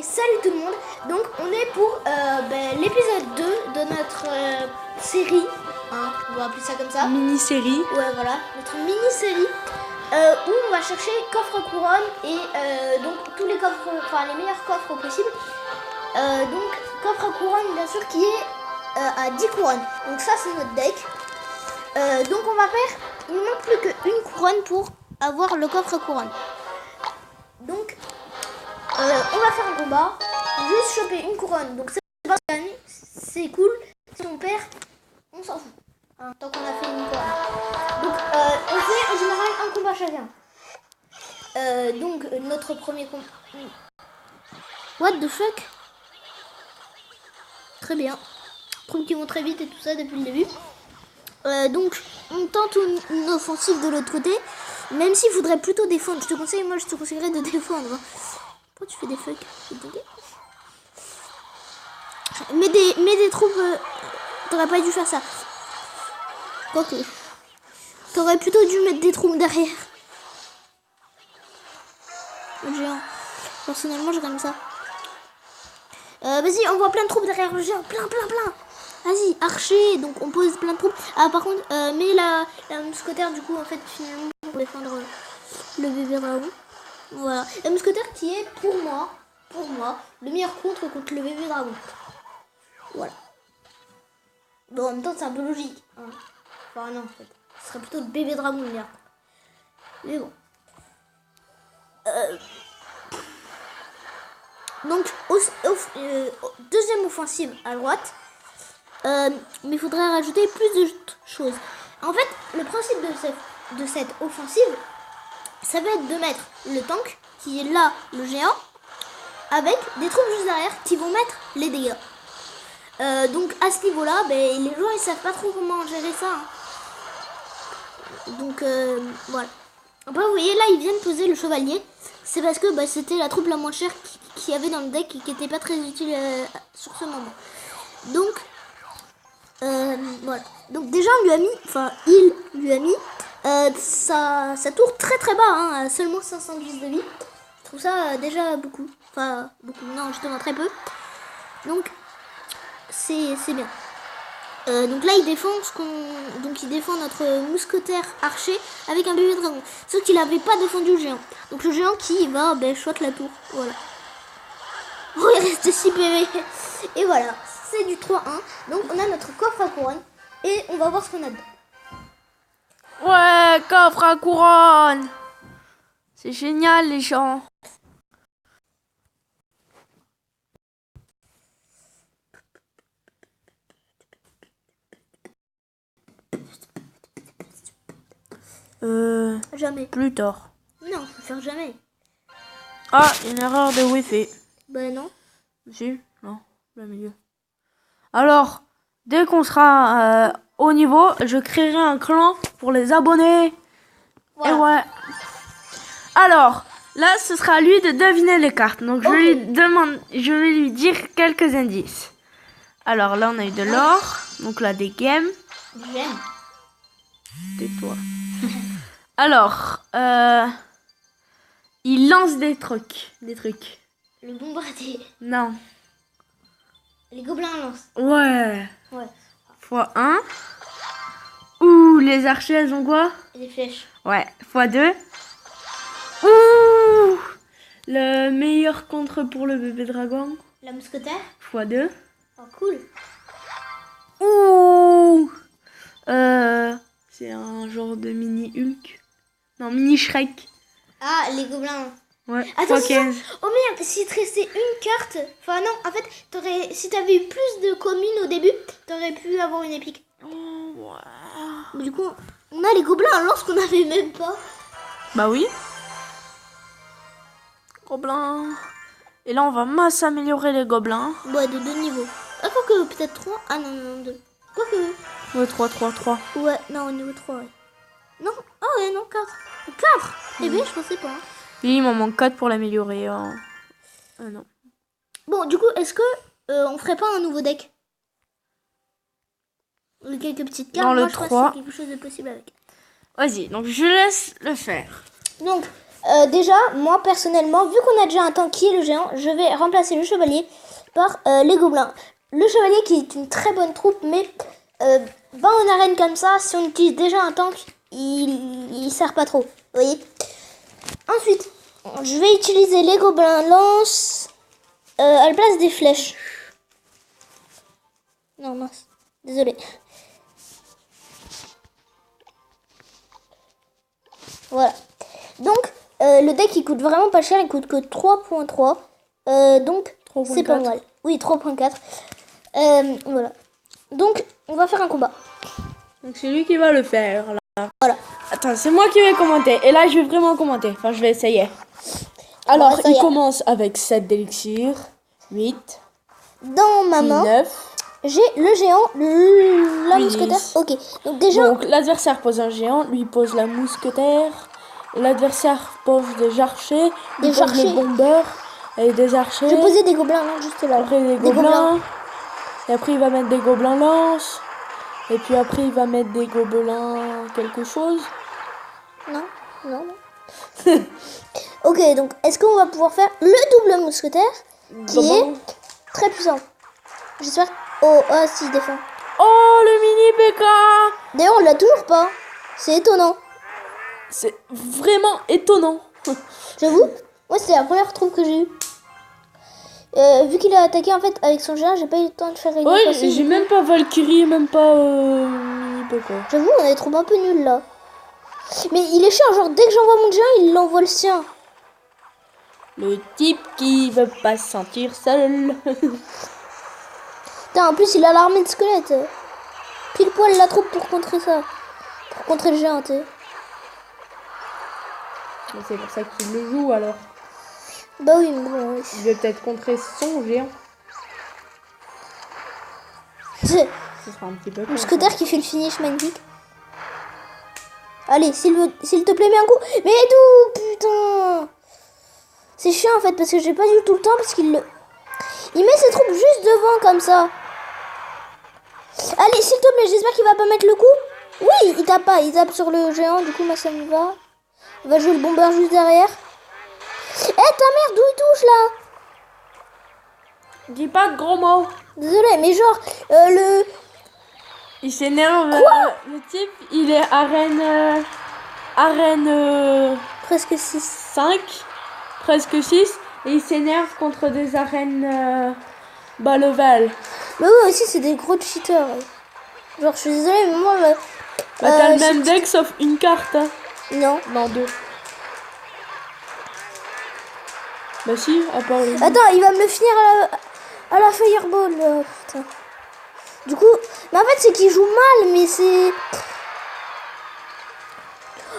Salut tout le monde, donc on est pour l'épisode 2 de notre série, hein, on va appeler ça comme ça. Mini-série. Ouais voilà, notre mini-série où on va chercher coffre à couronne et donc tous les coffres, enfin les meilleurs coffres possibles. Donc coffre à couronne bien sûr qui est à 10 couronnes, donc ça c'est notre deck. Donc on va faire, il ne manque plus qu'une couronne pour avoir le coffre à couronne. Donc on va faire un combat, juste choper une couronne. Donc c'est cool. Si on perd, on s'en fout. Hein, tant qu'on a fait une couronne. Donc on fait en général un combat chacun. Donc notre premier combat. What the fuck? Très bien. Trucs qui vont très vite et tout ça depuis le début. Donc on tente une offensive de l'autre côté. Même s'il faudrait plutôt défendre. Je te conseillerais de défendre. Pourquoi tu fais des fuck? Mets des troupes. T'aurais pas dû faire ça. Ok. T'aurais plutôt dû mettre des troupes derrière. Le géant. Personnellement, j'aime ça. Vas-y, on voit plein de troupes derrière le géant. Plein. Vas-y, archer. Donc on pose plein de troupes. Ah, par contre, mets la mousquetaire du coup, en fait, finalement, pour défendre le bébé dragon. Voilà, la mousquetaire qui est pour moi, le meilleur contre le bébé dragon. Voilà. Bon, en même temps, c'est un peu logique. Hein. Enfin, non, en fait. Ce serait plutôt le bébé dragon, le meilleur. Mais bon. Donc, deuxième offensive à droite. Mais il faudrait rajouter plus de choses. En fait, le principe de cette offensive, ça va être de mettre le tank, qui est là, le géant, avec des troupes juste derrière qui vont mettre les dégâts. Donc à ce niveau-là, les joueurs ils savent pas trop comment gérer ça. Hein. Donc voilà. Après vous voyez là, ils viennent poser le chevalier. C'est parce que c'était la troupe la moins chère qu'il y avait dans le deck et qui était pas très utile sur ce moment. Donc voilà. Donc déjà il lui a mis sa tour très bas, hein, à seulement 510 de vie. Je trouve ça déjà beaucoup. Enfin, beaucoup, non, justement très peu. Donc, c'est bien. Donc là, il défend notre mousquetaire archer avec un bébé dragon. Sauf qu'il n'avait pas défendu le géant. Donc le géant qui va shot la tour. Voilà. Oh, il reste 6 PV. Et voilà, c'est du 3-1. Donc on a notre coffre à couronne. Et on va voir ce qu'on a dedans. Ouais, coffre à couronne. C'est génial, les gens. Jamais. Plus tard. Non, faut faire jamais. Ah, une erreur de Wi-Fi. Non. Si, non, le milieu. Alors, dès qu'on sera au niveau, je créerai un clan pour les abonnés. Voilà. Et ouais. Alors, là, ce sera à lui de deviner les cartes. Donc, je vais lui dire quelques indices. Alors, là, on a eu de l'or. Donc, là, des gemmes. J'aime. Tais-toi. Alors, il lance des trucs. Le bombardier. Non. Les gobelins lancent. Ouais. x1. Ouh, les archers, elles ont quoi? Les flèches. Ouais. x2. Ouh, le meilleur contre pour le bébé dragon. La mousquetaire. x2. Oh, cool. Ouh. C'est un genre de mini Hulk. Non, mini Shrek. Ah, les gobelins. Ouais. Attention. Oh merde, s'il te restait une carte. Enfin non, en fait, si t'avais eu plus de communes au début, t'aurais pu avoir une épique. Oh, ouais. Du coup, on a les gobelins à lance qu'on n'avait même pas. Bah oui. Gobelins. Et là, on va s'améliorer les gobelins. Ouais, de 2 niveaux. Ah, quoique, peut-être 3. Ah non, 2. Quoique. Ouais, 3. Ouais, non, au niveau 3, ouais. Non, oh ouais, non, 4. 4. Eh bien, je pensais pas. Oui, il m'en manque 4 pour l'améliorer. Ah non. Bon, du coup, est-ce que on ferait pas un nouveau deck? Quelques petites cartes. Dans le moi, 3. Je crois que c'est quelque chose de possible avec. Vas-y, donc je laisse le faire. Donc, Déjà, moi personnellement, vu qu'on a déjà un tank qui est le géant, je vais remplacer le chevalier par les gobelins. Le chevalier qui est une très bonne troupe, mais va en arène comme ça, si on utilise déjà un tank, il sert pas trop. Vous voyez. Ensuite, je vais utiliser les gobelins lance à la place des flèches. Non, mince. Désolé. Voilà. Donc, le deck il coûte vraiment pas cher, il coûte que 3.3. Donc, c'est pas mal. Oui, 3.4. Voilà. Donc, on va faire un combat. Donc, c'est lui qui va le faire, là. Voilà. Attends, c'est moi qui vais commenter. Et là, je vais vraiment commenter. Enfin, je vais essayer. Alors, Bon, il commence avec 7 d'élixir, 8, dans ma main, 9. j'ai le géant, la mousquetaire. Ok. Donc, déjà. Donc, l'adversaire pose un géant, lui pose la mousquetaire. L'adversaire pose des archers, lui pose les bombeurs et des archers. Je vais poser des gobelins là, juste là. Après, des gobelins. Et après, il va mettre des gobelins lance. Et puis après, il va mettre des gobelins quelque chose. Non, non, non. Ok, donc est-ce qu'on va pouvoir faire le double mousquetaire qui est très puissant. J'espère. Oh, si, il défend. Oh, le mini PK. D'ailleurs, on l'a toujours pas. C'est étonnant. C'est vraiment étonnant. J'avoue, moi, c'est la première troupe que j'ai eue. Vu qu'il a attaqué en fait avec son géant, j'ai pas eu le temps de faire une Ouais, j'ai même pas Valkyrie, même pas mini PK. J'avoue, on a des troupes un peu nulles là. Mais il est chiant, genre dès que j'envoie mon géant, il envoie le sien. Le type qui veut pas se sentir seul. Putain, en plus, il a l'armée de squelettes. Pile poil la troupe pour contrer ça. Pour contrer le géant, tu sais. C'est pour ça qu'il le joue alors. Bah oui, mais bon, oui. Il veut peut-être contrer son géant. Ce sera un petit peu Le mousquetaire qui fait le finish magnifique. Allez, s'il te plaît, mets un coup. Mais d'où, putain. C'est chiant en fait parce que j'ai pas eu tout le temps parce qu'il met ses troupes juste devant comme ça. Allez, s'il te plaît, j'espère qu'il va pas mettre le coup. Oui, il tape pas, il tape sur le géant, du coup moi ça me va. Il va jouer le bombeur juste derrière. Eh ta mère, d'où il touche là? Dis pas de gros mots. Désolé, mais genre, il s'énerve. Le type, il est arène presque 6. 5, presque 6. Et il s'énerve contre des arènes bas level. Mais oui, aussi, c'est des gros cheaters. Genre, je suis désolée, mais moi... t'as le même deck sauf une carte. Hein. Non. Non, 2. Bah si, à part... Attends, il va me le finir à la fireball. Putain. Du coup... Mais en fait, c'est qu'il joue mal, mais c'est...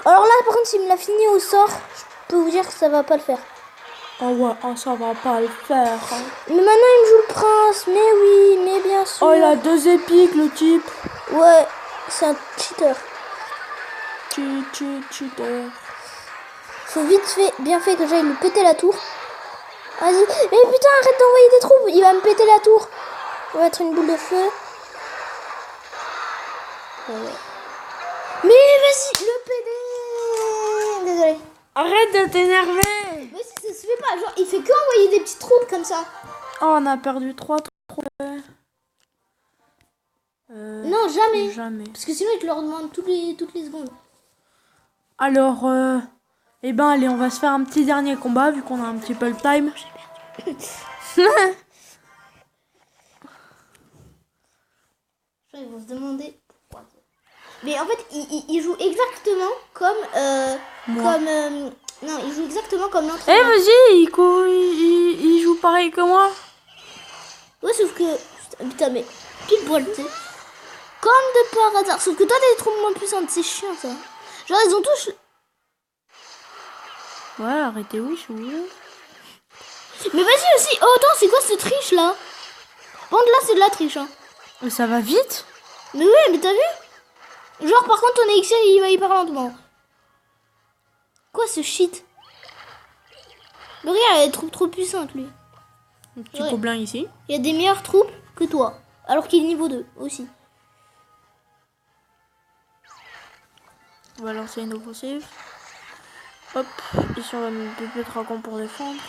Alors là, par contre, s'il me l'a fini au sort, je peux vous dire que ça va pas le faire. Ah ouais, ça va pas le faire. Hein. Mais maintenant, il me joue le prince. Mais oui, mais bien sûr. Oh, il a 2 épiques, le type. Ouais, c'est un cheater. Cheater. Faut bien fait que j'aille lui péter la tour. Vas-y. Mais putain, arrête d'envoyer des troupes. Il va me péter la tour. On va mettre une boule de feu. Voilà. Mais vas-y, le PD. Désolé. Arrête de t'énerver. Mais si, ça se fait pas. Genre, il fait que envoyer des petites troupes comme ça. Oh, on a perdu 3 troupes. Non, jamais. Jamais. Parce que sinon, il te le redemande toutes les secondes. Alors, eh ben, allez, on va se faire un petit dernier combat vu qu'on a un petit peu le time. J'ai perdu. Ils vont se demander pourquoi. Mais en fait, il joue exactement comme... non, il joue exactement comme l'entraîneur. Eh, vas-y, il joue pareil que moi. Ouais, sauf que... Putain, mais... Pile poil, tu sais. Comme de par hasard. Sauf que toi, t'as des troupes moins puissantes. C'est chiant, ça. Genre, ils ont tous... Ouais, arrêtez, oui, je vous... Mais vas-y aussi. Oh, attends, c'est quoi cette triche, là? Bon, là, c'est de la triche, hein. Mais ça va vite. Mais oui, mais t'as vu? Genre, par contre, ton EXL, il va hyper lentement. Quoi, ce shit? Mais regarde, il y a des troupes trop puissantes, lui. Un petit gobelin ici. Il y a des meilleures troupes que toi. Alors qu'il est niveau 2 aussi. On va lancer une offensive. Hop, ici on va mettre bébé dragon pour défendre.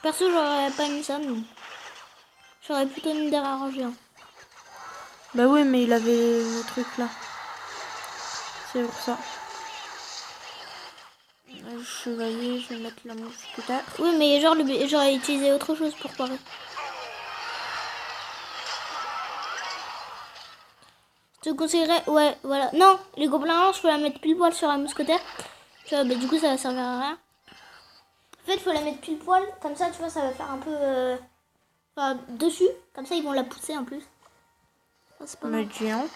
Perso, j'aurais pas mis ça, mais j'aurais plutôt mis derrière géant. Bah oui, mais il avait le truc là. C'est pour ça. Le chevalier, je vais mettre la mousquetaire. Oui, mais genre, j'aurais utilisé autre chose pour parer. Je te conseillerais, ouais, voilà. Non, les gobelins, je peux la mettre pile poil sur la mousquetaire. Tu vois, bah, du coup, ça va servir à rien. En fait, il faut la mettre pile poil, comme ça, tu vois, ça va faire un peu enfin, dessus. Comme ça, ils vont la pousser en plus. Oh, c'est pas mal. Mettre géant.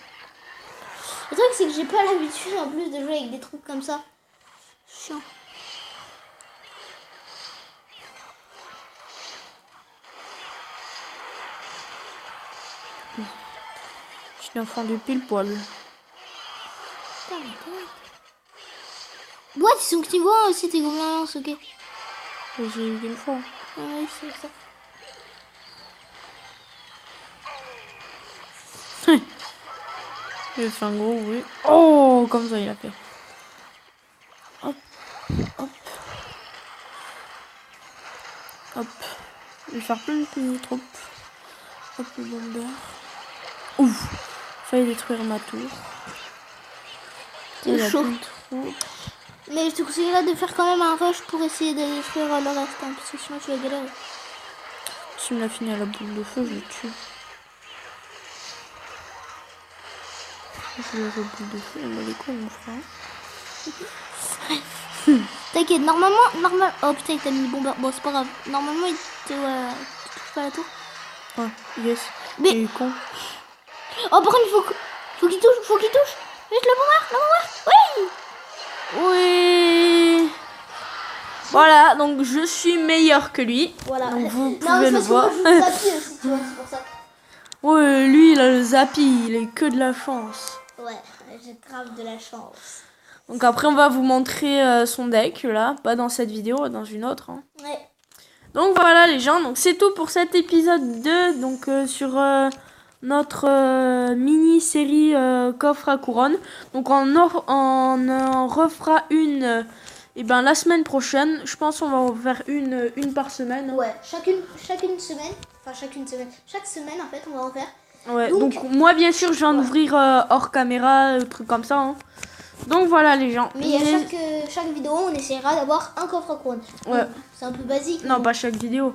Le truc, c'est que j'ai pas l'habitude en plus de jouer avec des trucs comme ça. Chiant. Je l'ai fendu pile poil. Ouais, ils sont petits voix aussi, tes gobelins, ok. J'ai eu une fois. Ah oui, c'est ça. Il a fait un gros oui. Oh, comme ça il a fait. Hop, hop. Hop. Je vais faire plein de petits troupes. Hop, le bomber. Ouf. Failli détruire ma tour. C'est chaud. Mais je te conseillerais de faire quand même un rush pour essayer de détruire le reste, hein, parce que sinon tu vas galérer. Si me l'a fini à la boule de feu, je le tue. Je le boule de feu, il m'a les couilles, mon frère. T'inquiète, normalement, oh putain, il t'a mis le bomber. Bon, c'est pas grave. Normalement, il te touche pas à la tour. Ouais, yes. Mais... Il est con. Oh, par contre, faut qu'il touche. Juste le bomber, oui. Oui. Voilà, donc je suis meilleur que lui. Voilà. Donc vous Non, pouvez le voir. Moi, je joue tapis aussi, tu vois, c'est pour ça. Ouais, lui, il a le zappi, il a que de la chance. Ouais, j'ai grave de la chance. Donc après, on va vous montrer son deck, là. Pas dans cette vidéo, dans une autre. Hein. Ouais. Donc voilà, les gens. Donc c'est tout pour cet épisode 2. Donc sur notre mini-série coffre à couronne. Donc on en refera une la semaine prochaine. Je pense qu'on va en faire une par semaine. Hein. Ouais, chacune semaine. Enfin, chaque semaine, en fait, on va en faire. Ouais, donc moi, bien sûr, je vais en ouvrir hors caméra, trucs comme ça. Hein. Donc voilà, les gens. Mais à chaque vidéo, on essaiera d'avoir un coffre à couronne. Ouais. C'est un peu basique. Non, pas chaque vidéo.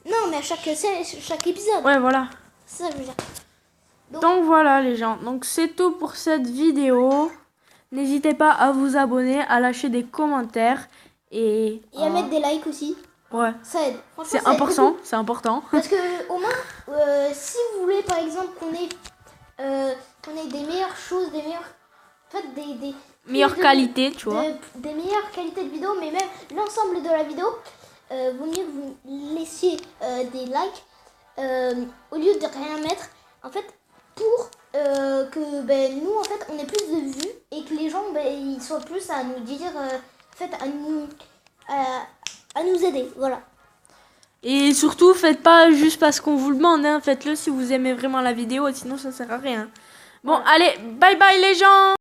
Non, mais à chaque épisode. Ouais, voilà. C'est ça que je veux dire. Donc voilà, les gens. Donc c'est tout pour cette vidéo. N'hésitez pas à vous abonner, à lâcher des commentaires. Et à mettre des likes aussi. Ouais. Ça aide. C'est important, c'est important. Parce que au moins, si vous voulez par exemple qu'on ait des meilleures choses, des meilleures... En fait, des meilleure qualité, tu vois. Des meilleures qualités de vidéo, mais même l'ensemble de la vidéo, vaut mieux que vous laissiez des likes au lieu de rien mettre. En fait, pour que nous, en fait, on ait plus de vues et que les gens, ils soient plus à nous dire, en fait, à nous aider, voilà. Et surtout, faites pas juste parce qu'on vous le demande, hein. Faites-le si vous aimez vraiment la vidéo, sinon ça sert à rien. Bon, allez, bye bye les gens!